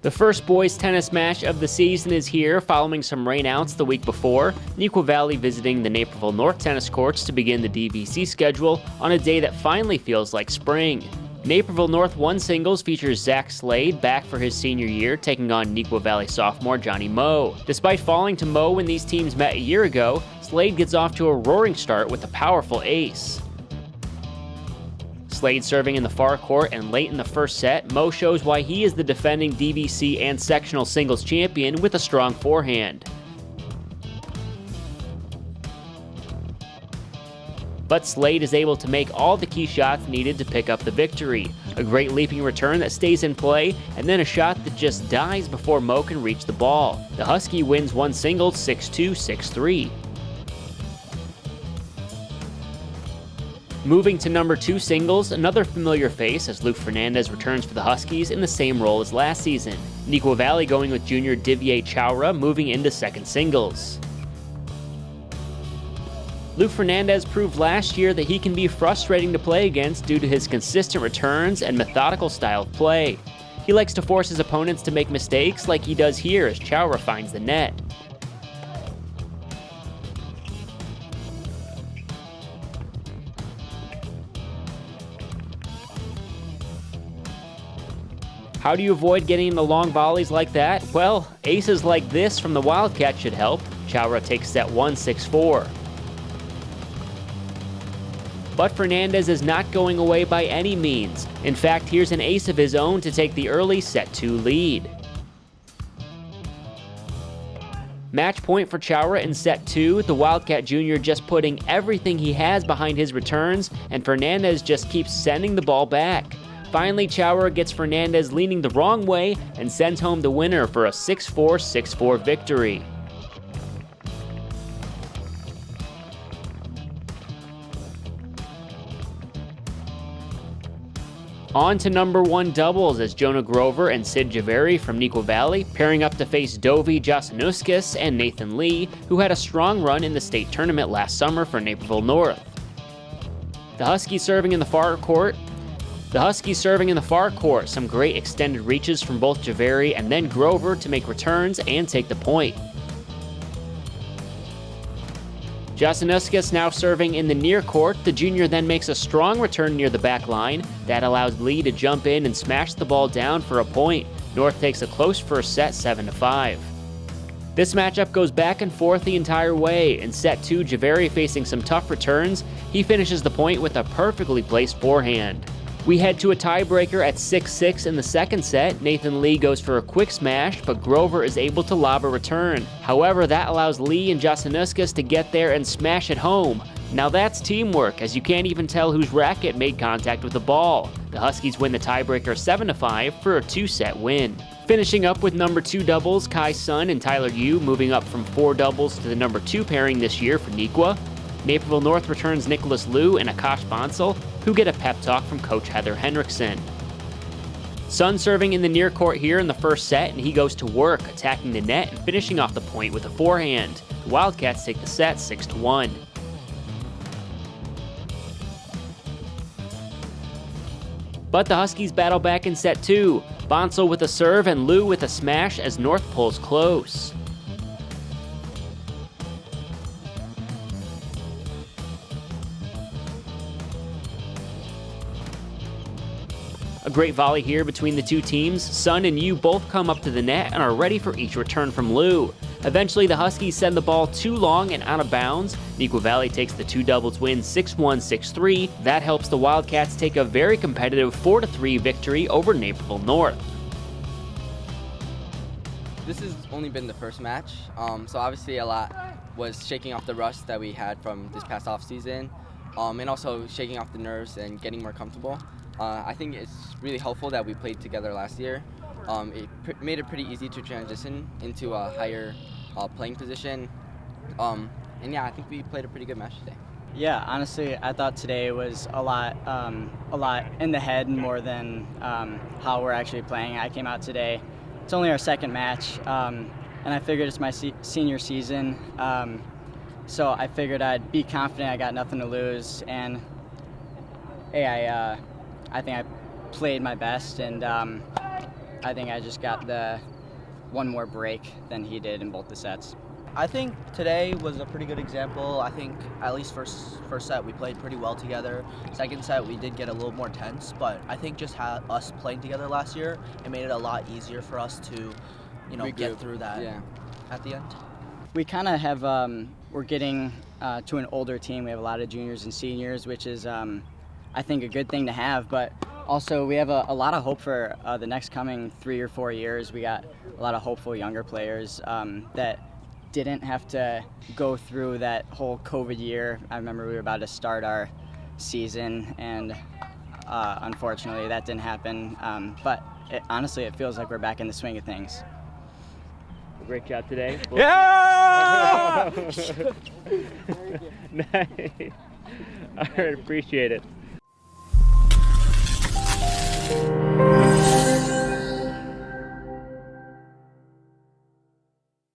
The first boys tennis match of the season is here following some rainouts the week before. Neuqua Valley visiting the Naperville North tennis courts to begin the DVC schedule on a day that finally feels like spring. Naperville North 1 singles features Zach Slade back for his senior year, taking on Neuqua Valley sophomore Johnny Mou. Despite falling to Mou when these teams met a year ago, Slade gets off to a roaring start with a powerful ace. Slade serving in the far court, and late in the first set, Mou shows why he is the defending DVC and sectional singles champion with a strong forehand. But Slade is able to make all the key shots needed to pick up the victory. A great leaping return that stays in play, and then a shot that just dies before Mou can reach the ball. The Huskie wins 1 singles 6-2, 6-3. Moving to number 2 singles, another familiar face as Luke Fernandez returns for the Huskies in the same role as last season. Neuqua Valley going with junior Divier Chowra moving into second singles. Luke Fernandez proved last year that he can be frustrating to play against due to his consistent returns and methodical style of play. He likes to force his opponents to make mistakes like he does here as Chowra finds the net. How do you avoid getting into long volleys like that? Well, aces like this from the Wildcat should help. Chowra takes set 1, 6-4. But Fernandez is not going away by any means. In fact, here's an ace of his own to take the early set 2 lead. Match point for Chowra in set 2, the Wildcat Jr. just putting everything he has behind his returns, and Fernandez just keeps sending the ball back. Finally, Chowra gets Fernandez leaning the wrong way and sends home the winner for a 6-4, 6-4 victory. On to number 1 doubles as Jonah Grover and Sid Javeri from Neuqua Valley pairing up to face Dovi Jasanuskis and Nathan Lee, who had a strong run in the state tournament last summer for Naperville North. The Huskies serving in the far court, some great extended reaches from both Javeri and then Grover to make returns and take the point. Jasanuskis now serving in the near court, the junior then makes a strong return near the back line. That allows Lee to jump in and smash the ball down for a point. North takes a close first set 7-5. This matchup goes back and forth the entire way. In set 2, Javeri facing some tough returns, he finishes the point with a perfectly placed forehand. We head to a tiebreaker at 6-6 in the second set. Nathan Lee goes for a quick smash, but Grover is able to lob a return. However, that allows Lee and Jasanuskis to get there and smash it home. Now that's teamwork, as you can't even tell whose racket made contact with the ball. The Huskies win the tiebreaker 7-5 for a 2-set win. Finishing up with number 2 doubles, Kai Sun and Tyler Yu moving up from 4 doubles to the number 2 pairing this year for Neuqua. Naperville North returns Nicholas Liu and Akash Bansal, who get a pep talk from Coach Heather Henriksen. Sun serving in the near court here in the first set, and he goes to work, attacking the net and finishing off the point with a forehand. The Wildcats take the set 6-1. But the Huskies battle back in set 2. Bansal with a serve and Liu with a smash as North pulls close. A great volley here between the two teams. Sun and Yu both come up to the net and are ready for each return from Liu. Eventually, the Huskies send the ball too long and out of bounds. Neuqua Valley takes the 2 doubles win 6-1, 6-3. That helps the Wildcats take a very competitive 4-3 victory over Naperville North. This has only been the first match, so obviously a lot was shaking off the rust that we had from this past offseason, and also shaking off the nerves and getting more comfortable. I think it's really helpful that we played together last year. It made it pretty easy to transition into a higher playing position. And yeah, I think we played a pretty good match today. Yeah, honestly, I thought today was a lot in the head more than how we're actually playing. I came out today. It's only our second match, and I figured it's my senior season. So I figured I'd be confident. I got nothing to lose, and hey, I think I played my best, and I think I just got the one more break than he did in both the sets. I think today was a pretty good example. I think at least first set we played pretty well together. Second set we did get a little more tense, but I think just us playing together last year, it made it a lot easier for us to, get through that at the end. We kind of have, we're getting to an older team. We have a lot of juniors and seniors, which is, I think, a good thing to have, but also we have a lot of hope for the next coming 3 or 4 years. We got a lot of hopeful younger players that didn't have to go through that whole COVID year. I remember we were about to start our season, and unfortunately that didn't happen. But honestly, it feels like we're back in the swing of things. Great job today. Yeah! Nice. All right, appreciate it.